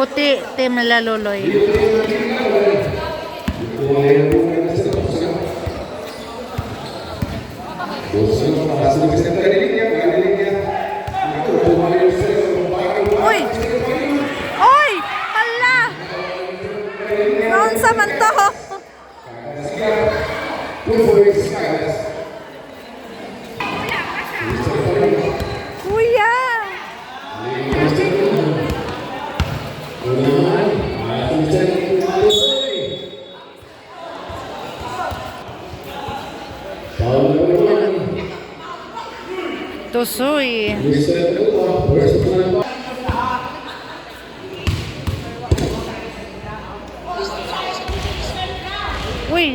Puti, Team Laluloy. Uy! Uy! Hala! Noon sa man to? Kuya! Tusoy. Uy!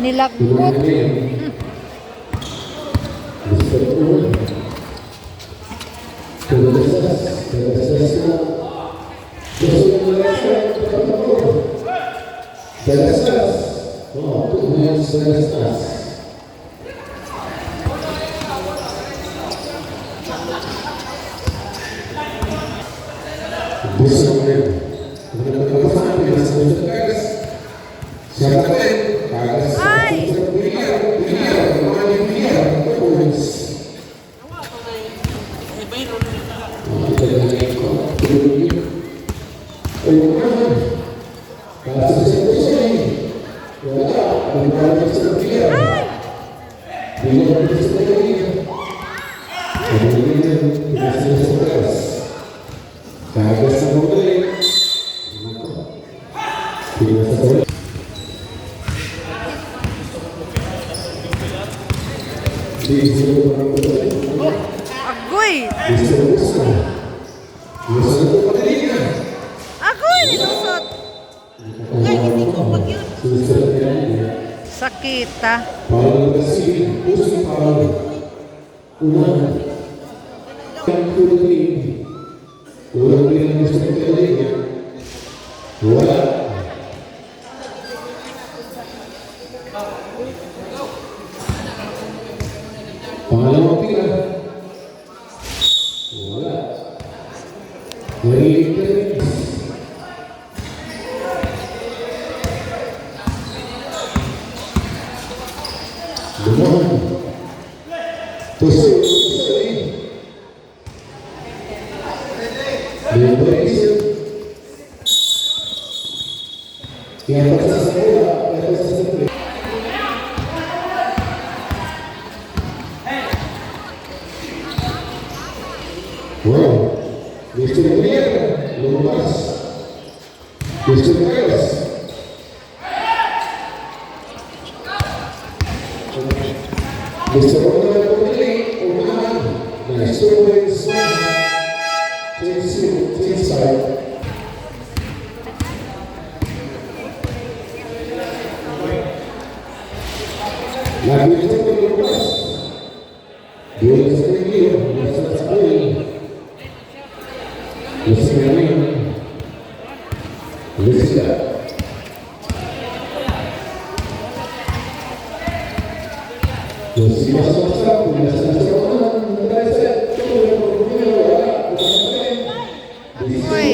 Nilagbot. Agoy! Agoy! Nilusot! Sakit ah. Pangalawang tira. Wala. Lumahan. Tusok. Liberation. Yang pasal saya, yang pasal saya. Wow, Mr. Clear, lumabas. Gusto mo kayo? Gusto mo naman pumili, umahan. Nice to wins. Change side. Lagi ito po lumabas. Doon sa kanya, nasa sa kanya. Gusto mo naman. Gusto ka. Gusto mo sa masarap, kung nasa nasa mga nagdasa, kung wala, Agoy.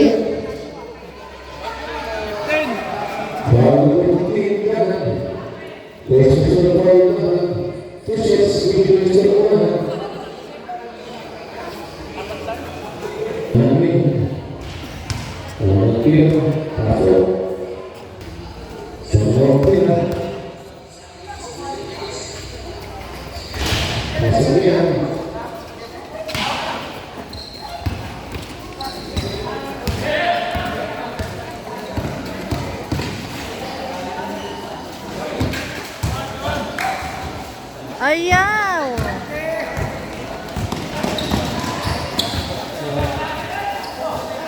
bago mo tingin ka, kung susunod mo na, pushes, video sa mga, namin, ang kilo, pasok, sa mga pila, pasok yan. Ayaw.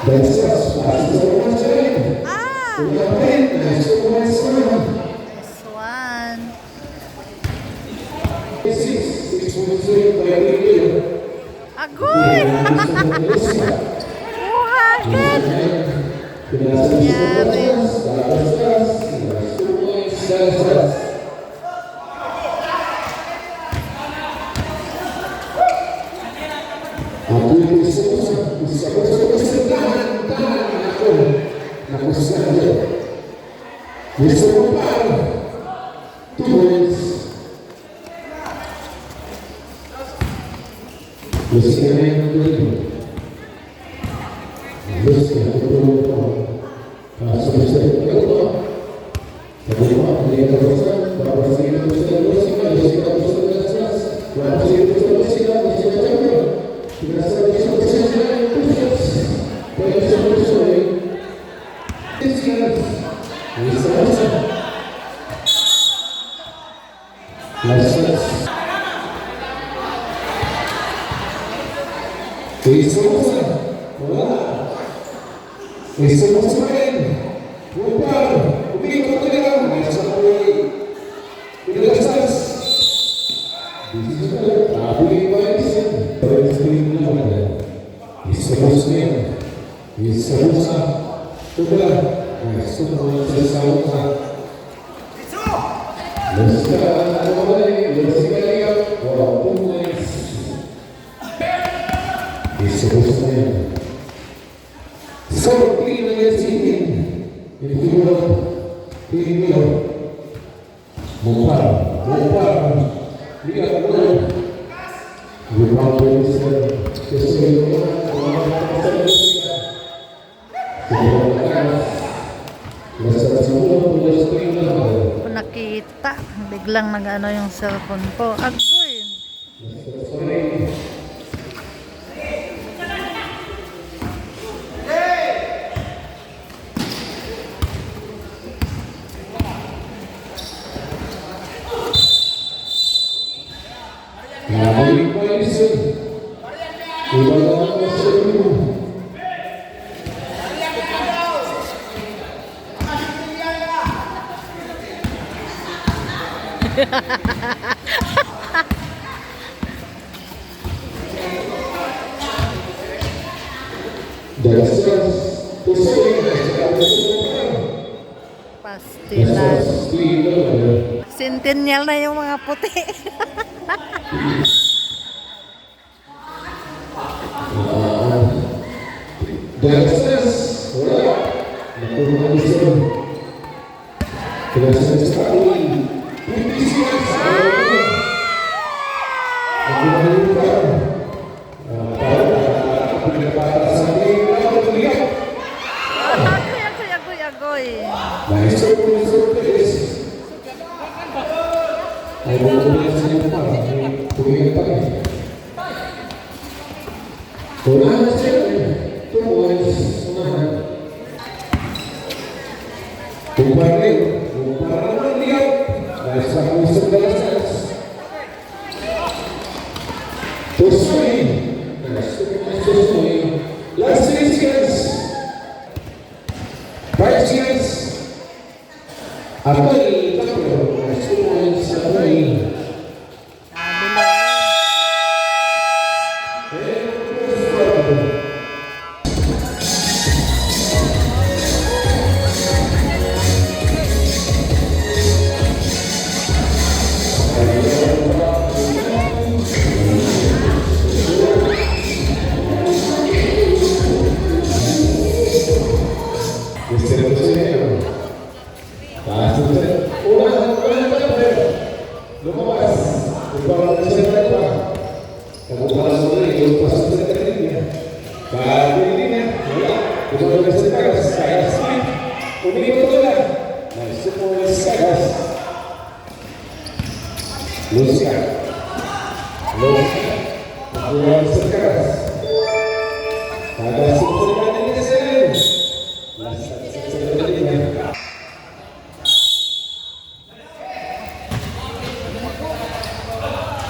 Dasas, pasok sa mga sarin. Ah. Ugahin, nasa mga sarin. This one. 6.0 by radio. Agoy. Buhatin. Yari. Kung nakita, biglang nag-ano yung cellphone ko. Agoy. Pastilan. Centennial na yung mga puti. Agoy. Kung ano siya, 2 points, unahan. Barril, para naman lihat. Dahil sa kusog na lasas. Tusoy. Tusoy. Last 3 seconds. 5 seconds. Apoy, tatlo. Last 2 points. Apoy.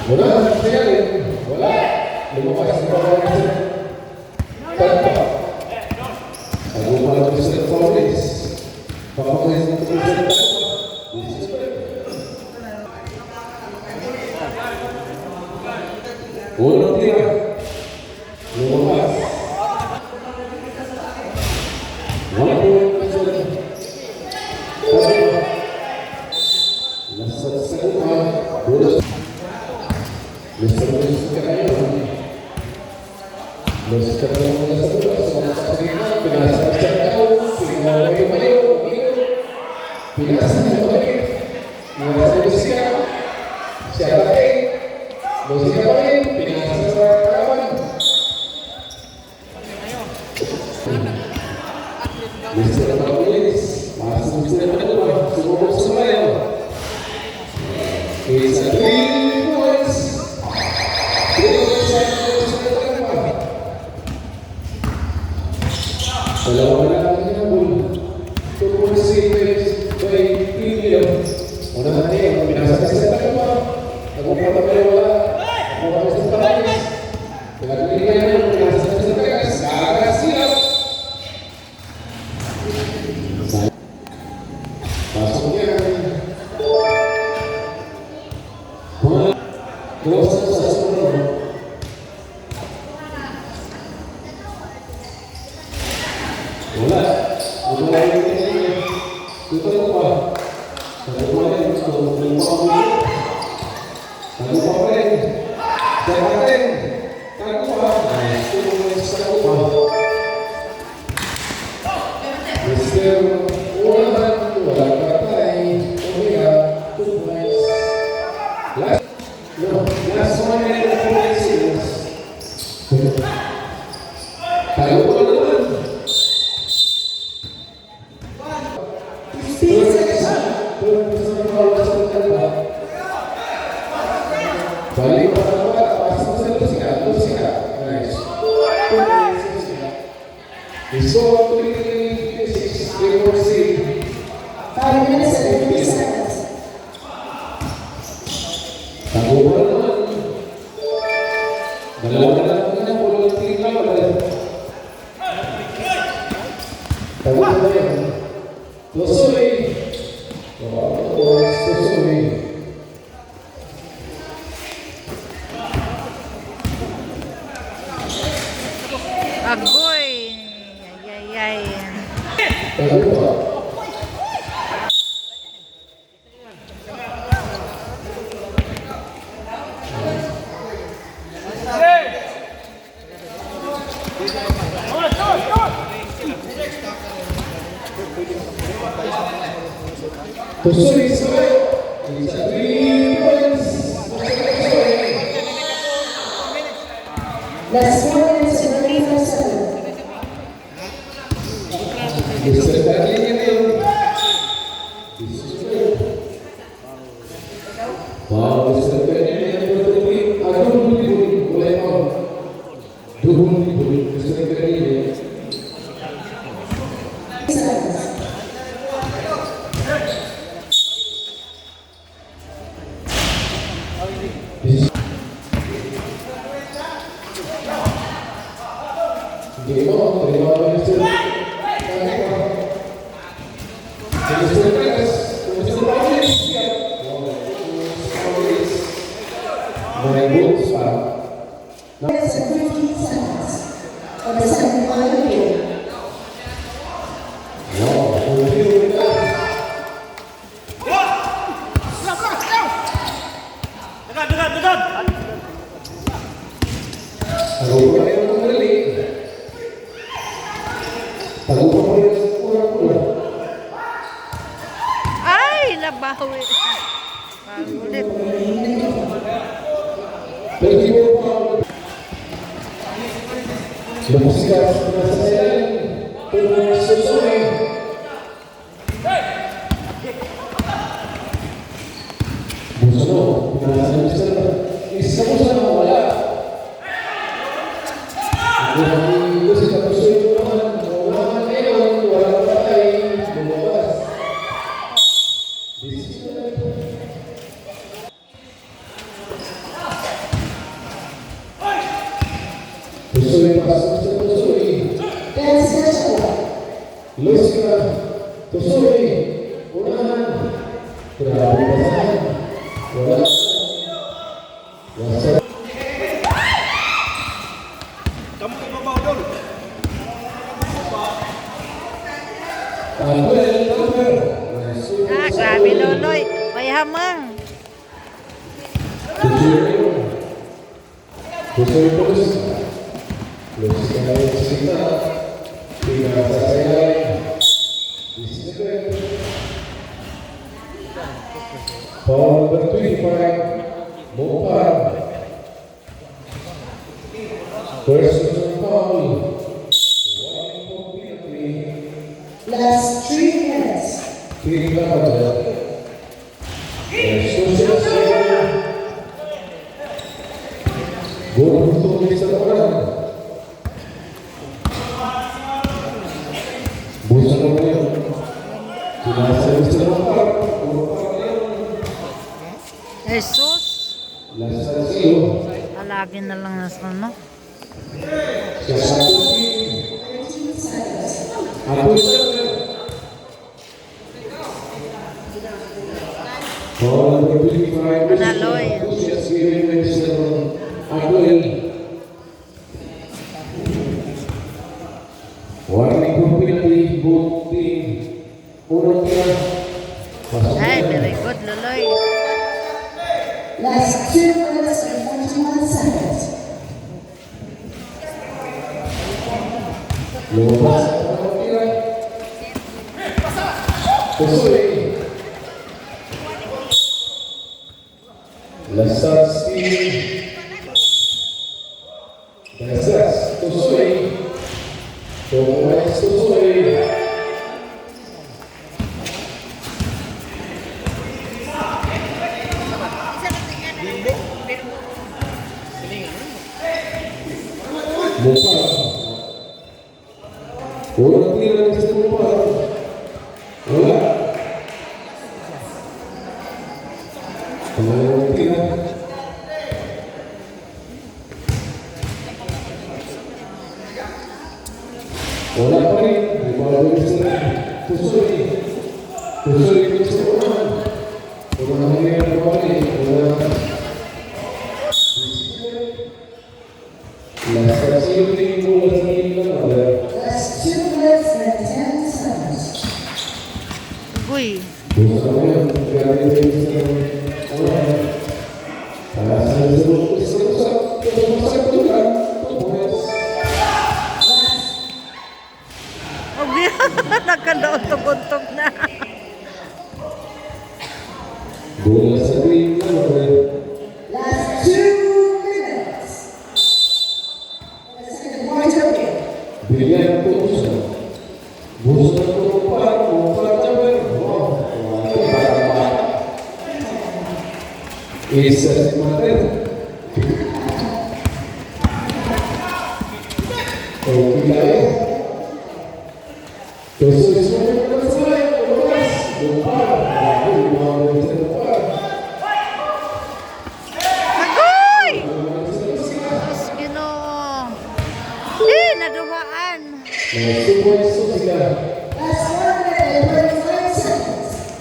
Wala, wala. Lumabas ang bawang isa. Tanpa. Ako pala ko sa Flores. Papakalis ng tuloy sa tanpa. Unang tira. Lumabas. Wala po yung sa tanpa. Nasa sa tanpa. Bulas. Mr. Kayo. Mr. Kayo mula sa bulas. Sa kanina, pinasa sa tao. Pinaway mayo. Pinasa sa mayo. Mula sa musika. Siya laki. Musika pa rin. Pinasa sa kawan. Mr. Kawalis. Masang Mr. Kayo. Sumubok sa mayo. It's a 3 points. Dalawa na lang ang hinabol. 2 points by Pilio. Una na niya, pinasakay sa dalawa. Nagpapata pa wala. Nagpapata sa Paris. Pinagpilihan niya, pinasakay sa Paris. Kagas sila. Pasok niya. Mga close na sa sunod. Wala. Wala yung niya. Ito na pa. Sabi ko rin. Sabi ko rin. Sabi rin. Sabi ko pa. Ito mo yung sabi ko pa. Mr. Wala patay. Omega. 2 points. Last 1 minute of 4 seconds. Tayo ko naman. Balik pa naman, pasok sa Lucia. Nice. So, 3-6, 3-4-6. Tago pa naman. Dalawa na lang na, walang tingin lang wala. Tago pa na yan. Tusoy. Tusoy. Agoy! Ay. Tago pa. Tusoy sa isa 3 points. Last minutes of the game of Gusto na tayo niya yun. Wow, gusto na tayo niya yun. Ako buli-buli. Wala yung buli-buli. Gusto na tayo niya yun. Game on, terima kasih. Mr. Perez, Mr. Paris, siap. Main bola sekarang. There's a 15 seconds on the second final game. Ay, nabawi. Ulit. Lepaskan penyelesaian pemain sesuai. Busono, penyelesaian bisa wala. Jadi itu kita kesulitan orang Ewan orang pakai membalas. Di sini. Tusuri pasang tusuri. There's a score. Luska, tusuri, unahan, berapa pasangan, bola, wasa. Ah, grabe Loloy. May hamang. Tusuri terus. Luska kita, tinggal saya. Di sini. Ball number 25, Mopar. Personal foul. Last 3 minutes. Gol untuk bisa orang. Busan orang. Tidak bisa Mopar. Jesus. Lasa silo. Alagin na lang na ano. Aku Ball number 25. Manaloy. Warning completely both team. Unang tira. Ay, very good Loloy. Last 2 minutes and 41 seconds. Lumabas. Unang tira. Tusuri. Lasatski. Dasas. Tusuri. Tomas Tusuri. Mopar. Unang tira ng sa Mopar. Wala. Pangalawang tira. Wala pa rin. Ibabalik sa Tusuri. Tusuri ko sa unahan. Unahan niya ang bumalik. Unahan. Last kasi yung bola sa ilang. Last 2 minutes and 10 seconds. Uy. Busa mo yan. Grabe yung sa unahan. Sa pagkakas. Oh, nagkadautog-untog na. Bola sa green number. Last 2 minutes. On the second quarter game. Brilliant puso. Busa na Mopar. Mopar number. Wow. Isa si Mater. Okay tayo. Tusuri sa mga lumabas. Mopar. Lumabas sa Mopar. Agoy! Diyos Ginoo. Naduha Nice 2 points to Sika. Last 125 seconds.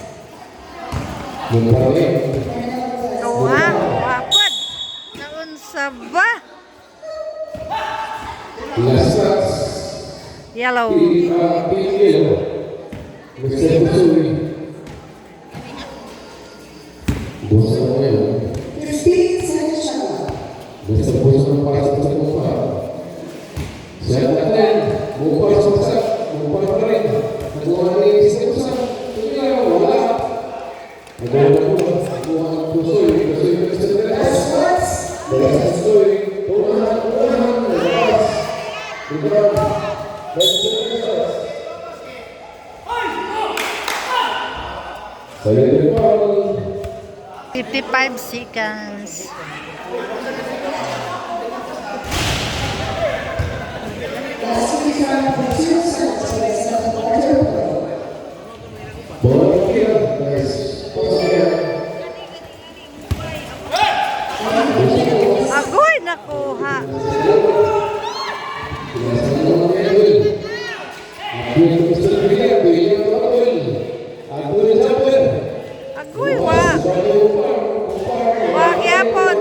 Mumparame. Tuwa, wapad. Naunsa ba? Last shots. Yellow. Yellow. Mr. Busui. Busa mo yun. 15 seconds shot. Mr. Busui para sa kumpa. Siya natin. Mumpa sa pasak. Mumpa pa rin. Nagawa rin sa pasak. Hindi na wala. Nagawa na po. Nagawa ng Busui. Busui na sa Last shots. Busui. Tumahan. Nagawas. Nagawas. Saya 55 seconds. Last 2 seconds. bola kira guys. Agoy, nakuha. Agoy, wa. Wa, gyapon.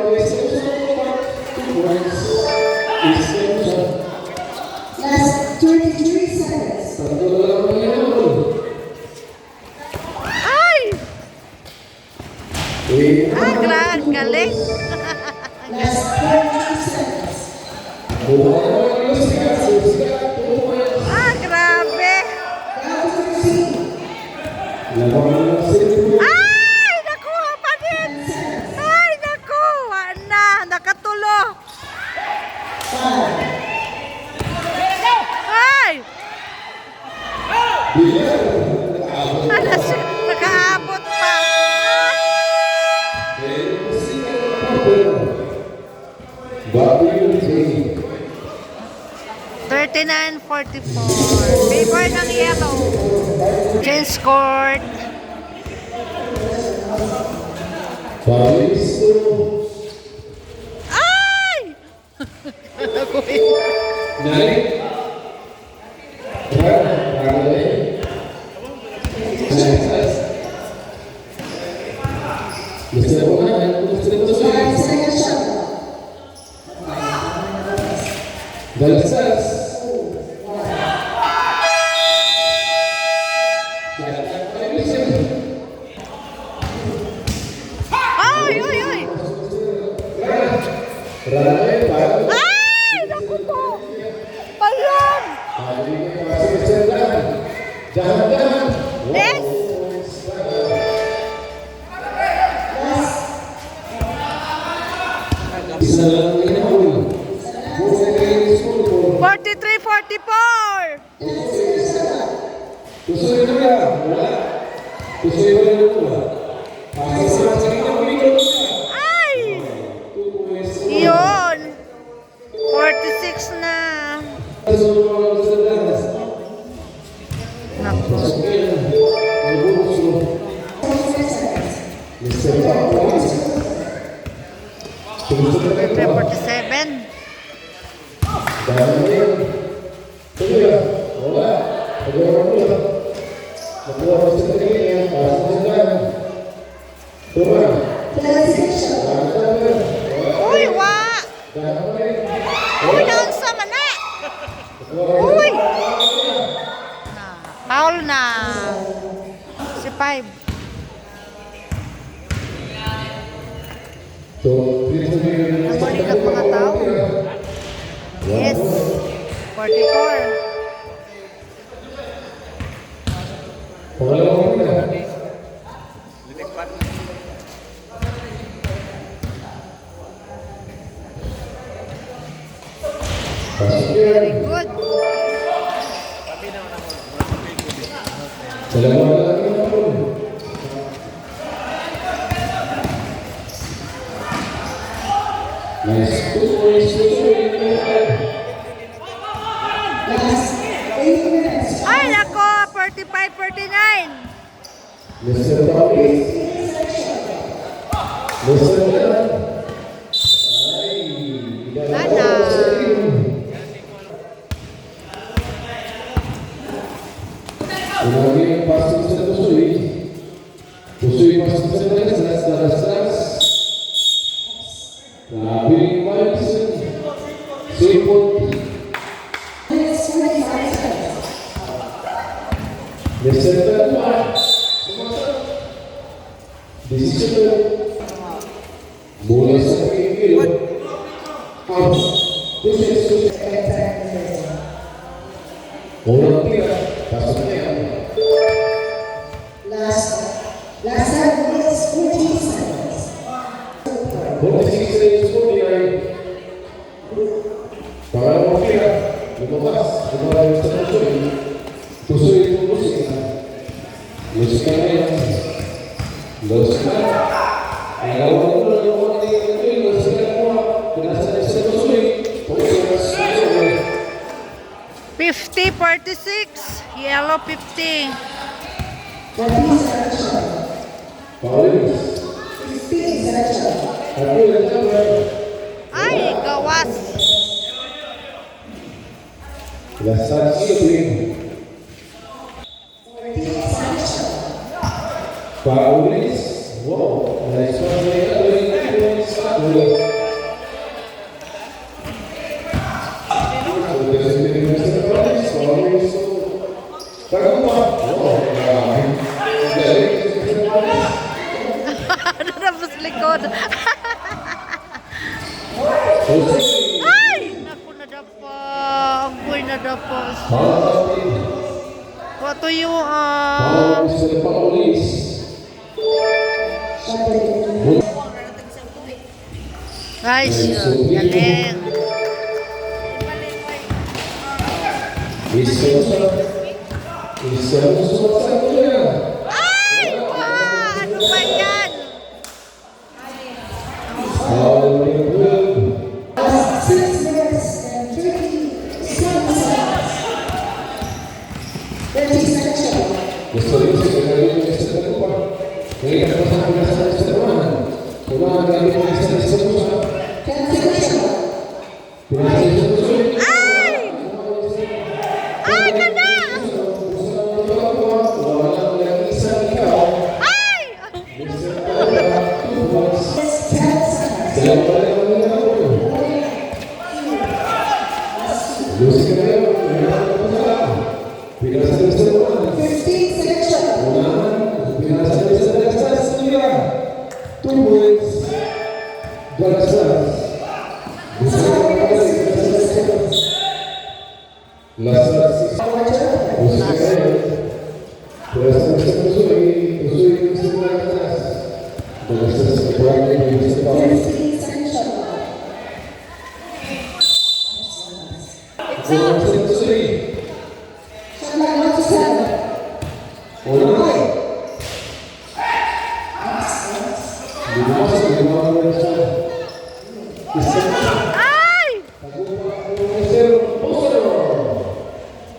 Last 23 seconds. Ay! Galing. Last 22 seconds. Grabe. Down to 15. Ay, nakuha pa din. Ay, nakuha na. Nakatulo. 5. Ay! Alas, nakaabot pa. 39-44. Favor ng yellow. Change court. Ay! Five seconds shot. Ay, ay, ay! Ay! Naku po! Palong! Yes! Isa lang inahuli. 43-44! Tusoy na yan. Wala. Tusoy na yan. Pasok sa kanina, umikot siya. Ay! 2 points. Yun! 46 na. Naku. Mr. Papo. 47. Uy, wa! Uy, naon sa mana? Uy! Na, foul na. Si 5. Namalik ang mga tao. Yes. 44. Very good. Nice. 2 points. Last 8 minutes. Ay, nako. 45-49. Mr. Papi. Mr. Ay, Ana. Sinabi ang pasok sa Tusoy. Tusoy pasok sa Dalas. Grabe yung vibes. Sipon. Minutes 45 seconds. Deserta pa. Desisyon. Mula sa kikilo. Out. Tusoy. Orang tira. Pasok na yan. Last 7 minutes 14 seconds. 46 seconds po ay pangalawang tira. Lumabas. Lumabas sa Tusoy. Tusoy ito musika. Musika na yan. Musika. Ang gawin ko na yung mga ito. Musika na po. Pinasa sa Tusoy. 50-46. Yellow 50. Referee selection. Paulis. 15 selection. Ako yung number. Ay, gawas. Lasar Sibling. 14 selection. Paulis. Wow. Nice one. Ano na po sa likod? Ay! Naku, nadapa. Agoy, nadapa. Watuyuan. Guys, galing. Ay! Wow! Ano ba yan? Last 6 minutes and 37 seconds. 30 selection. Cancellation. Ay! Ay, ka na! Ay! 10 seconds. Pinasa 15 selection. Ay!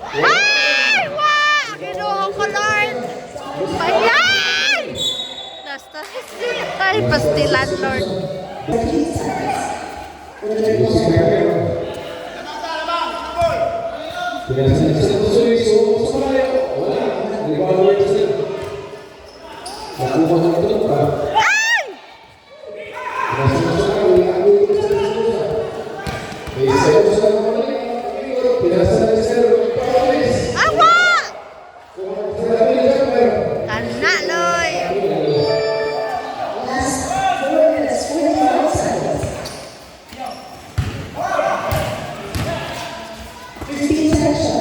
Ay! Wow! Ginoo ko, Lord! Ayan! Basta ay, pastilan, Lord. 15 seconds. Ay! Awa! Kana, Loy! Last 4 minutes 45 seconds. 15 selection.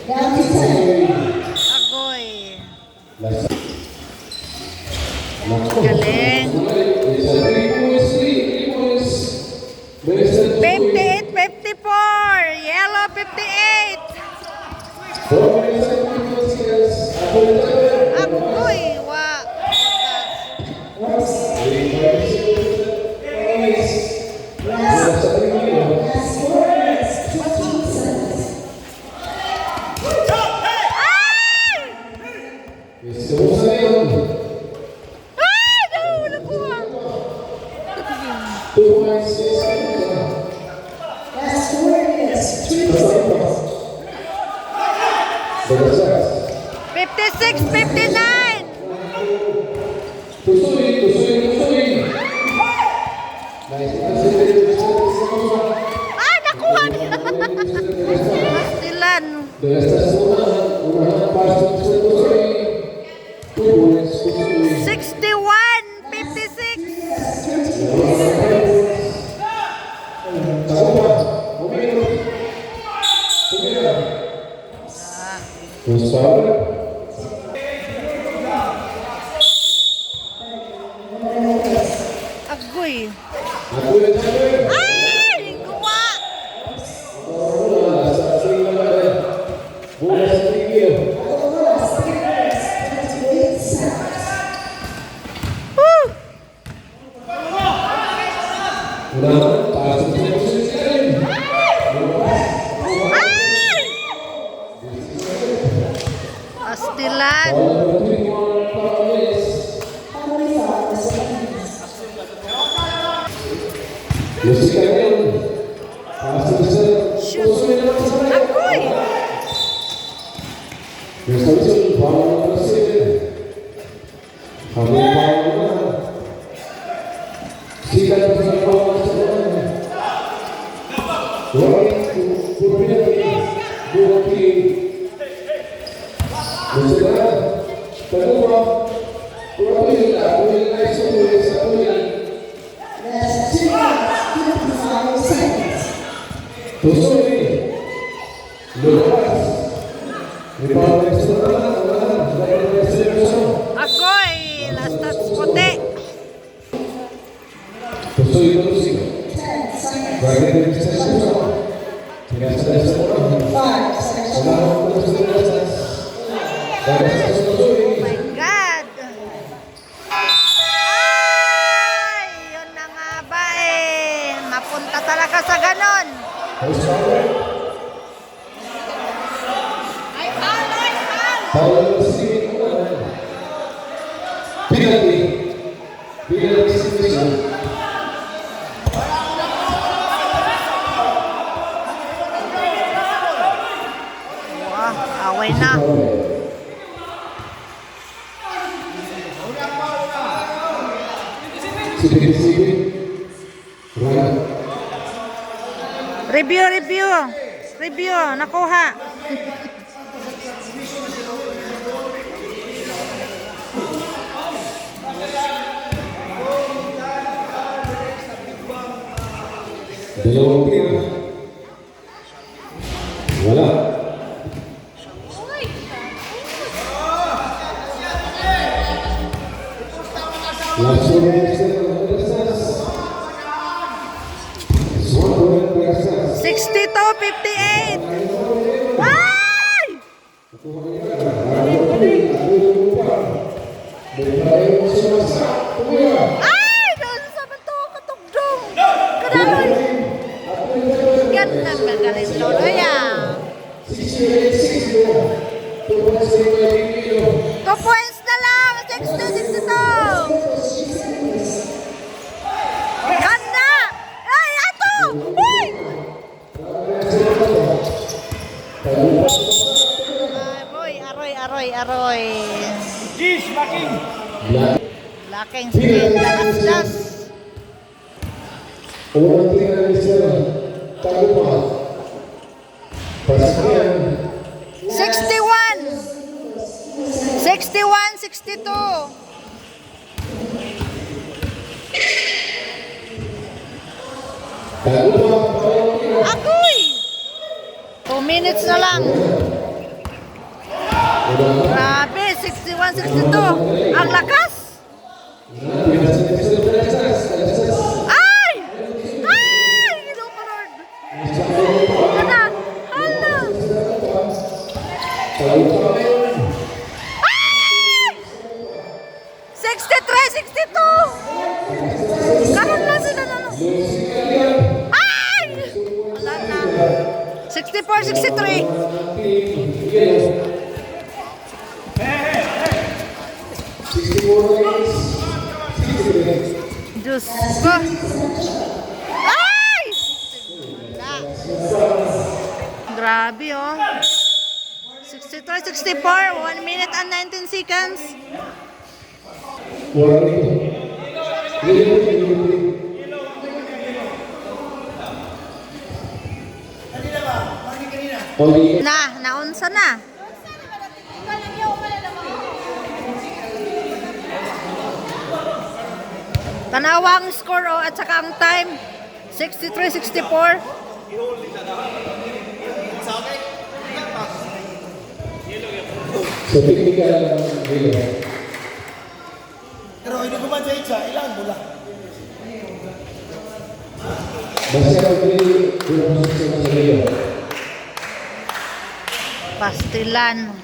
Down to 10. Agoy. Galing. 58-54. Yellow 58. Agoy. Wa. Last 4 minutes 15 seconds. Ay! Nahulog ko ah. Last 4 minutes 3 seconds. Tusuin. Nice. Ah, nakuha niya. Pastilan. De estas una pass to Tusuin. 2 points, Tusuin. 61-56. First foul. Agoy. Nakuha Jabber. Ay! Guwa! Bola sa tigil. Woo! Una pass to Tusuin. Ay! Pastilan. Foul number 21, foul is Jessica Hill. Pass to Shoot. Tusuin. Agoy! Restoration, foul number 7. Kami foul naman. Sikat sa foul sa naman. Warning to Purpinati. Buwaki. Masira. Taguwa. Purpinati. Purpinati na isulit sa Purpinati. There's 2 minutes, 55 seconds. Tusuin. Lumas. Rebound next to the line. Agoy! Last touch puti. Tusuin. 10 seconds. Bagay din sa session. Tinasal sa mga. 5 seconds. Wala akong putos na nasas. Bagay sa Tusuin. My God! Ay! Yun na nga ba eh. Napunta talaga sa ganon. First foul. Foul number 6. Penalty. Penalty situation. Wah, away na. Sige. Right. Review. Nakuha. Dalawang tira. Wala. Last one next to the Texas. 1 point Texas. 62-58. Ay! Ay! Doon sa bato katugdong. Kadaloy. Gan na magaling lolo ya. 2 points na lang. 62-62. Gan na. Ay, ato. Uy! Ay, boy. Aroy. Laking speed. Dalas. Unang tira ni Sir Tagupa. Pasakian. 61-62. Tagupa. Bawang tira. Agoy! 2 minutes na lang. Grabe, 61-62. Ang lakas! Ay! Ay! Ginoong ko, Lord. Hala! Ay! 63-62. Karoon lang sila na. Ay! Wala na. 64-63. Diyos ko. Ay! Wala. Grabe oh. 63 63-64, 1 minute and 19 seconds. Wala dito. Okay. Naunsa na. Tanawang score at saka ang time 63-64. So, technical video. Pero hindi ko man sa itsa, ilang bola. Basta ako yung sa video. Pastilan.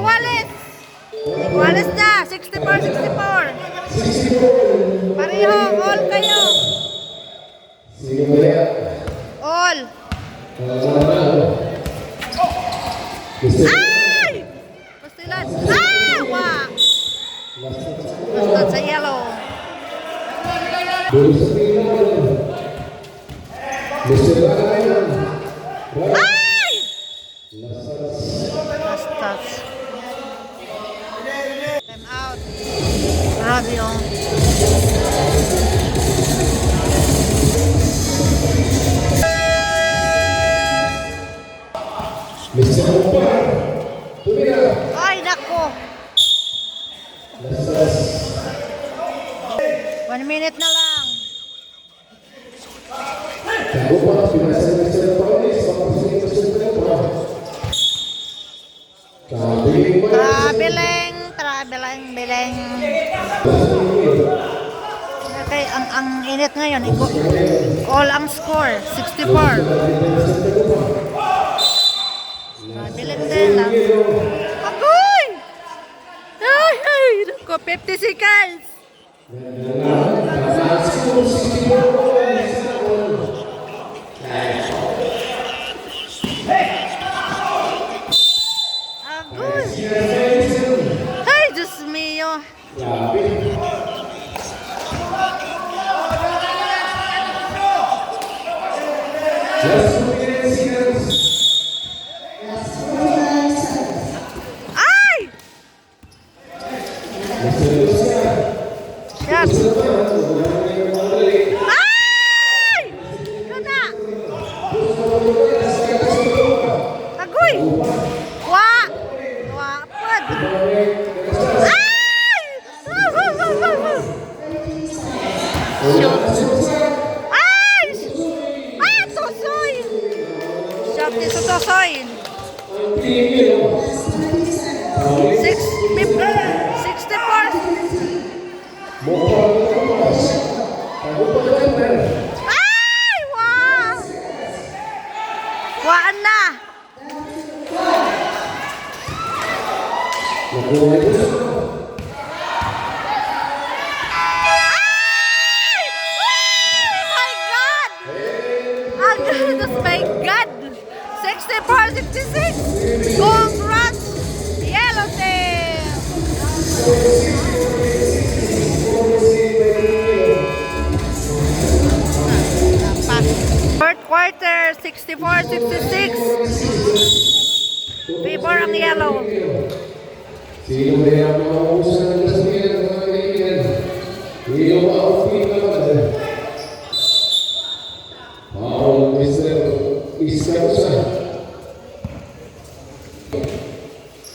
Wallace! Wallace na! 64-64. Pareho, all kayo. Sige mo yan. All. Ay! Pastilan. Ah! Wow! Basta sa yellow. Ay! Basta. Time out. Grabe oh. Mr. Kupar, tumira. Ay, nako. 1 minute na lang. Tago pa, pinasa ng Mr. Paris, makapasigit ng Mr. Kupar. Traveling. Okay, ang init ngayon. All ang score, 64. Traveling din lang. Agoy! Ay, ko 50 seconds. Agoy! Ay, Diyos mio. Ay! Shot. Ay! Kana. Agoy! Wa! Wapad! Ay! Shoot! Ay! Ah! Tosoy! Shot ni sa Tosoy! 64! Ay! Wow! Waan na! Ay! Oh my God! Agad, my God! 64-66! Congrats! Yellow team! Fourth quarter, 64-66. Favor ang yellow. Sino ba yung mga usan ng sabihin ng mga kaibigan? Hindi mo ma-outfit na ba? Paul, Mr. Iskausa.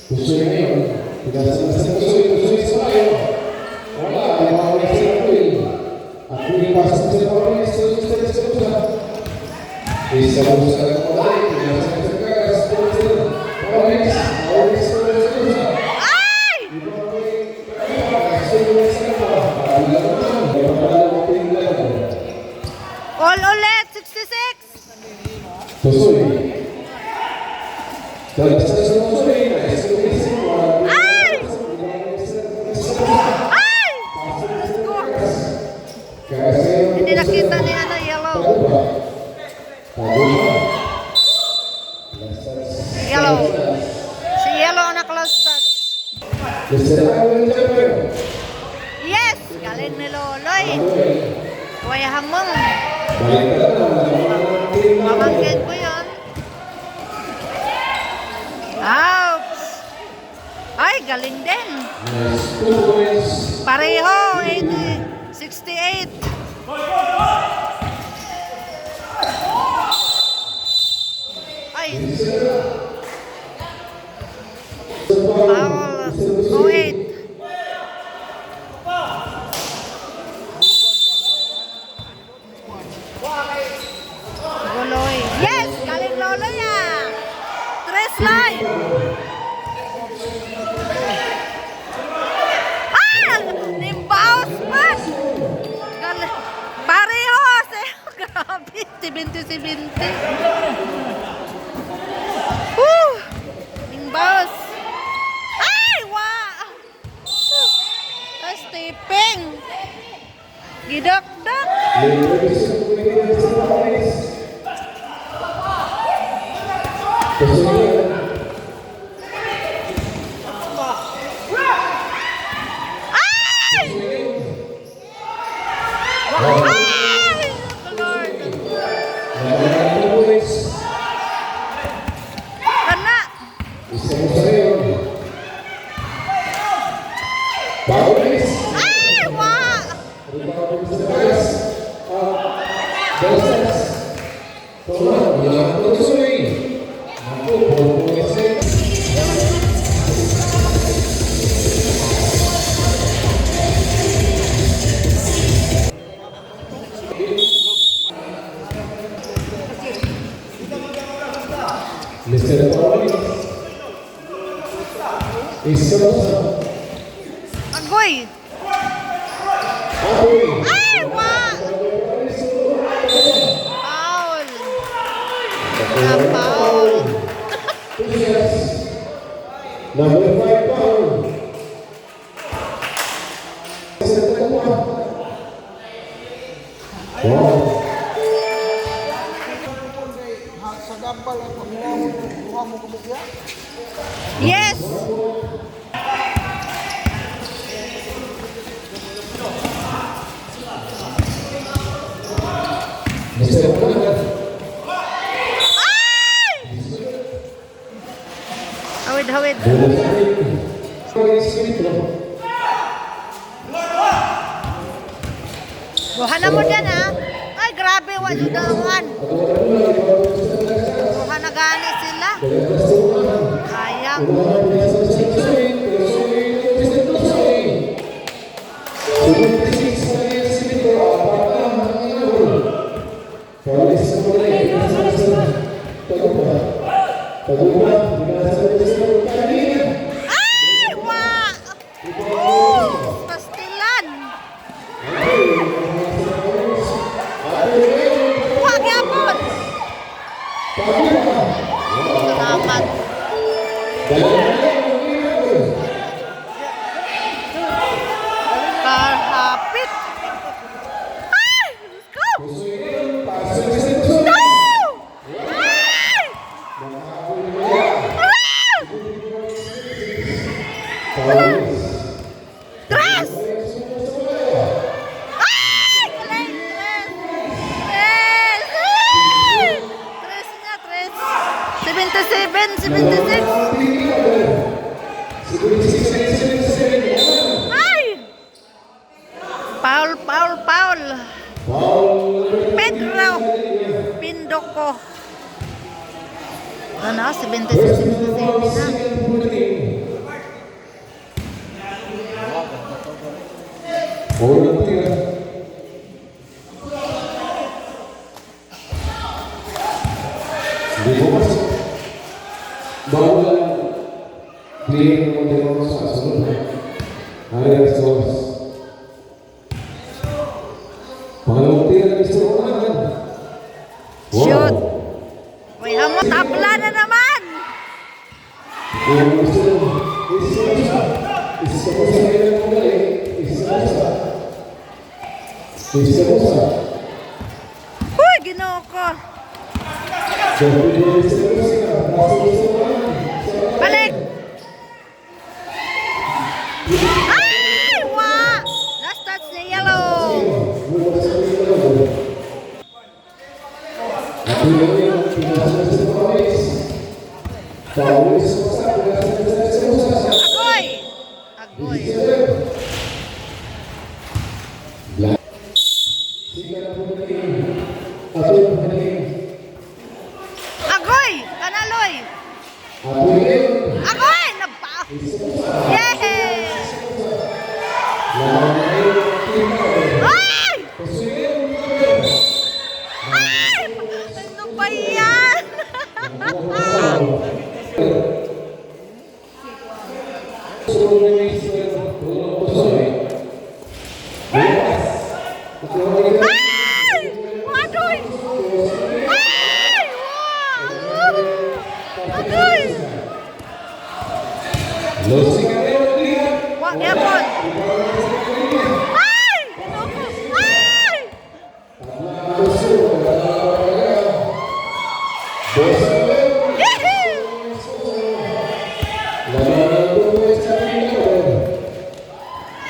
Gusto niya yun. Pinasa gusto isa kayo. Wala, ay mga ulit sila ko yun. At kung ipasa sa Paul, Mr. Iskausa. Iskausa lang ko tayo. Pinasa sa kagas. Paul, Iskausa. All ulit, 66. Tosoy. Tosoy. Ay! Ay! Hindi nakita ni ano, yellow. Yellow. Si yellow ang na-close touch. Yes! Galing ni Loloy. Kuya hamong. Balik ka na. Pamangkin ko yun. Ouch! Ay, galing din. Nice. 2 points. Pareho, 80, 68. Ay, foul. 08. Goloy. Yes! Galing lolo ya! Tres line! Ah! Nimbaos pa! Galing. Pareho! Grabe! 70-70. Woo! Nimbaos! Ay! Wow! Tapos tipping! Gidok-dok! Ay! Ay! Lord! Kana! Ay! Wow! Mr. Pauli. Isosa. Agoy! Apoy. Ay! Wow! Foul! Foul! Number 5 foul. Wow. Sa gambal ang mukha mo kumukya. Yes! Mr. Pauli. Ay! Hawid. Buhana mo dyan ha. Ay, grabe. Wajudangan. Buhana gani sila. Sayang. Ay! Wa! Pastilan. Wag yapon. Salamat. Karhapit. Ay! Let's go! No! Ay! Tres! Ay! Galing! Tres! Tres! Ay! Tres nga, tres. 77, 76. Ay! Paul. Pedro Pindoko. Ano, 76, 77 na. Shoot! Uy, hamo, tabla na naman! Uy, ginoo ko! Balik! Ay! Wa! Last touch ni Yellow! 17. Black. Sika na pumating. Apoy pumating. Agoy! Kanaloy! Apoy ngayon. Agoy! Napa! Yay! Laban ngayon. Ay! Pusoy ngayon. Ay! Ano ba yan? Ay! Agoy! Ay! Wow! Agoy! Wa, yapon! Ay! Ay! Yehey!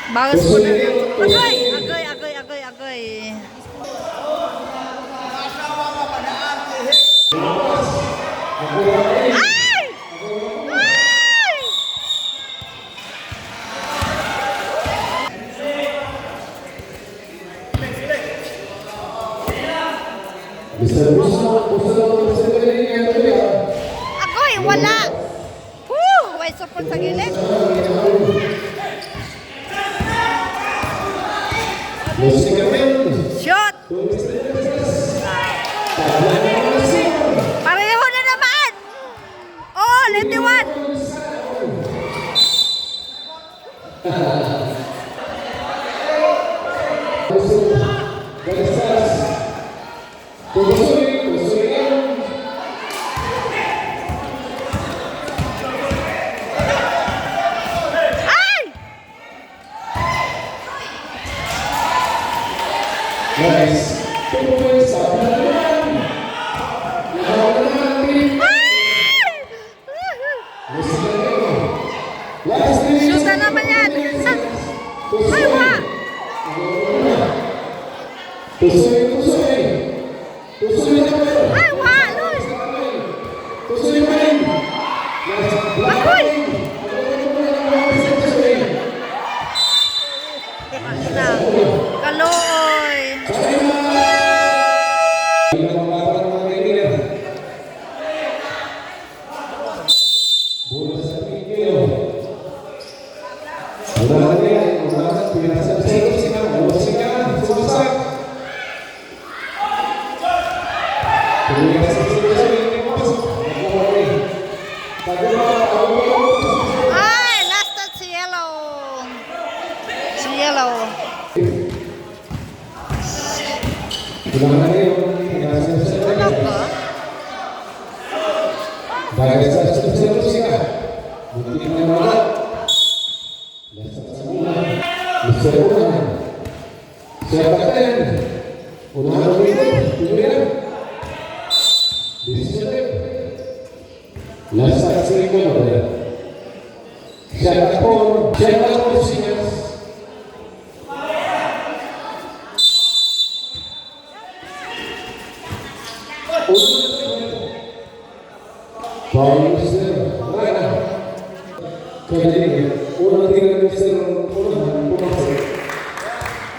Bagus po na. Agoy! Agoy! Agoy! Agoy! Agoy! Ay! Ay! Agoy! Wala! Woo! Way support sa gilid. Shot! Pareho na naman! Oh, lefty one! Ay! Guys, Shoot na naman yan! Ay, wa! Ay, wa! Loy! Agoy! Na, Kaloy! Ay, last at si Yellow! Si Yellow! Ano ba?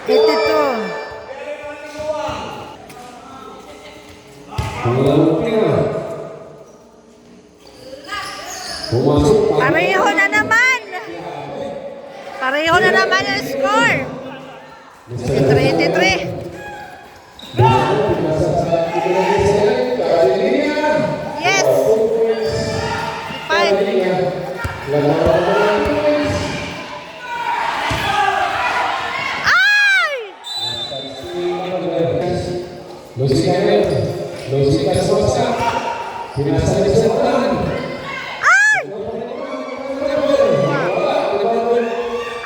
Ito to. Pareho na naman. Pareho na naman ang score. 83. Yes. Five. Ay! Ay!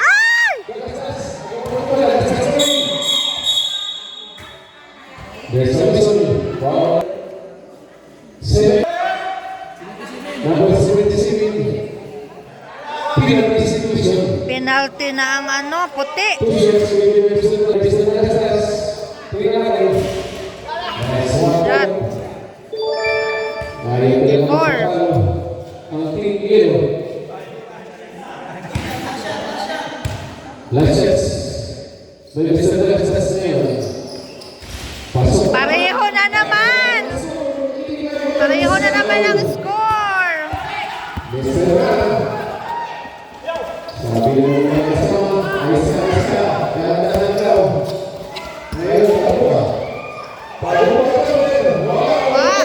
Ay! Penalty na ang ano, puti. Shot. Four. Last shots. May gusto na last shots ngayon. Pasok. Pareho na naman! Pareho na naman ang score! Mr. Rana. Sabi ng mga kasama, ayos ka. Kaya daw. Ngayon, ako ba? Paano mo ka rin? Wow!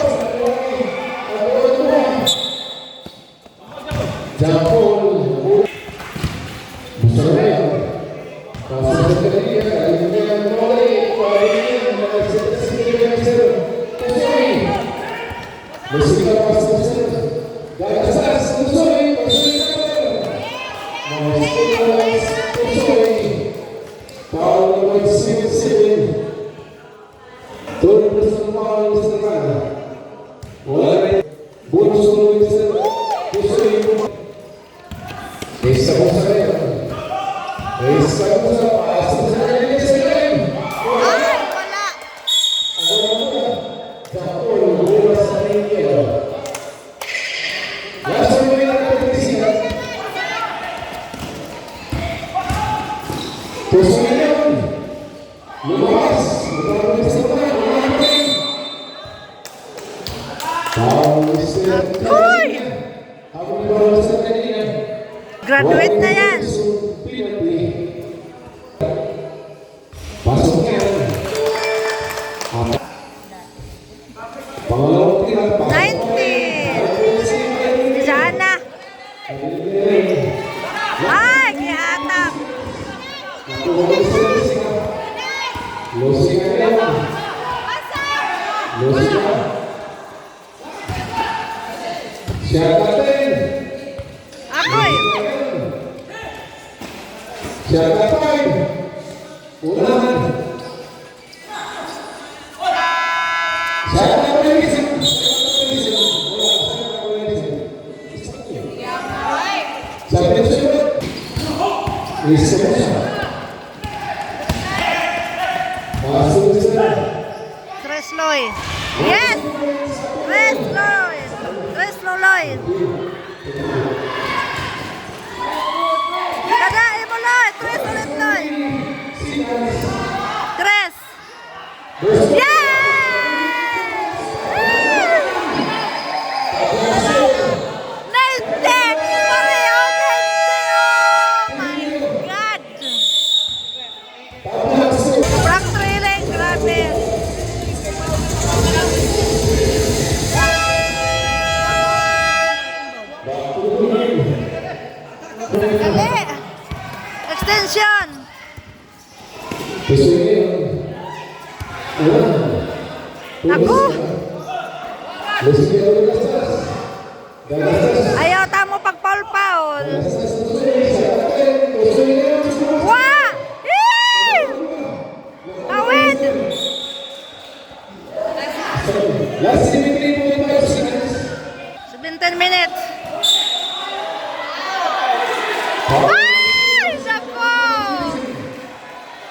Jampol. Gusto na yan. Pasok sa kanila. Ayun na yan. Musika pasok sa Gagasas. Tusoy. Paulo naman siwin. Turn person Paulo sa kana. Wala rin. Bonus tuloy sa Tusoy. Isa ko sa rin. Isa ko sa pasok sa kanila sa rin. Ay, wala! Jampol. Mula sa kanila. Last one na natin. Tusoy na yun. Lumabas. Lumabas sa mga. Paulo sa Uy! Habang lumabas sa kanila. Graduate na yan! Pasok yan. Pangalawang tira. 90! Jana! Ay, gihatak! Losing ka yan. Losing ka. Shot natin. Ako'y! Shot natin. Unahan. Shot natin. Sabi nito siya. Isa mo siya. Pasok siya. Tres Lloyd! Yes! Tres Lloyd! Tres Lloyd! Kadain mo Lloyd! Tres ulit Lloyd! Tres! Yes! Nainte! Pareho nainte! Oh my God! Sobrang thrilling! Grabe! Dali! Extension! Gusto niyo yun? Unahan. Ako? Losing ka ulit gastas. Gagastas. Ayaw tamo pag paul-paul. Gastas tusoy. Shot natin. Tusoy na yun. Wah! Yee! Awid! Last 73.5 seconds. 17 minutes. Ay! Nako!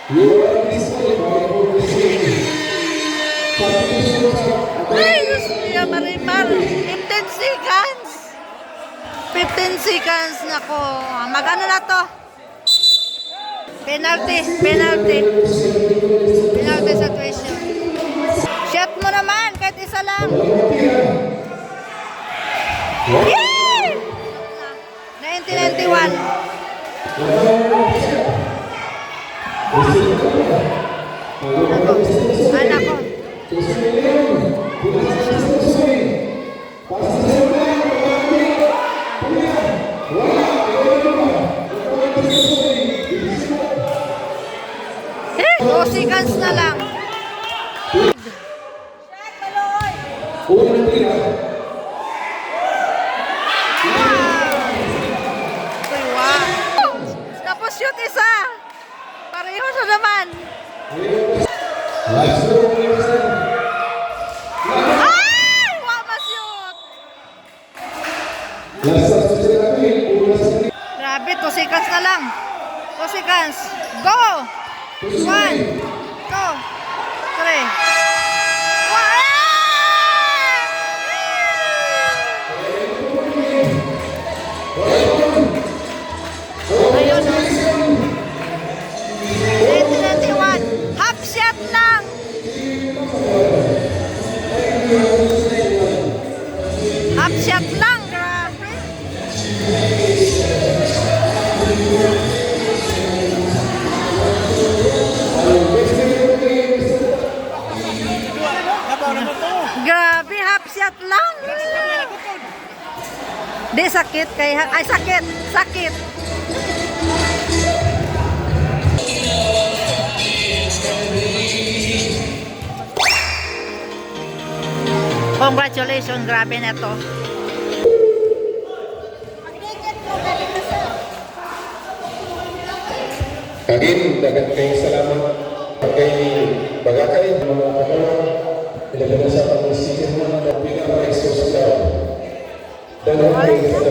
You are disqualified for this game. Substitution of Ay! Diyos niya, Marimar. 15 seconds. 15 seconds. Nako. Magano na to? Penalty. Penalty. Penalty sa tuition. Shot mo naman. Kahit isa lang. Yay! 1991. Anak ko. Eh, 2 seconds na lang. Unang tira. Uy, wow. Tapos shoot isa. Pareho siya naman. Last row. Ay! Wow, ma-shoot. Last substitution natin. Unang sa Grabe, 2 seconds na lang. 2 seconds. Go! 1, 2, 3. Ayun. Dili sakit kay ay sakit, sakit. Congratulations, grabe na to. Again, dagat kayo salamat kay Bagakay, mga kapatid, ilagan sa pag-isip mo na pinaka-expose daw. Dagat kayo salamat.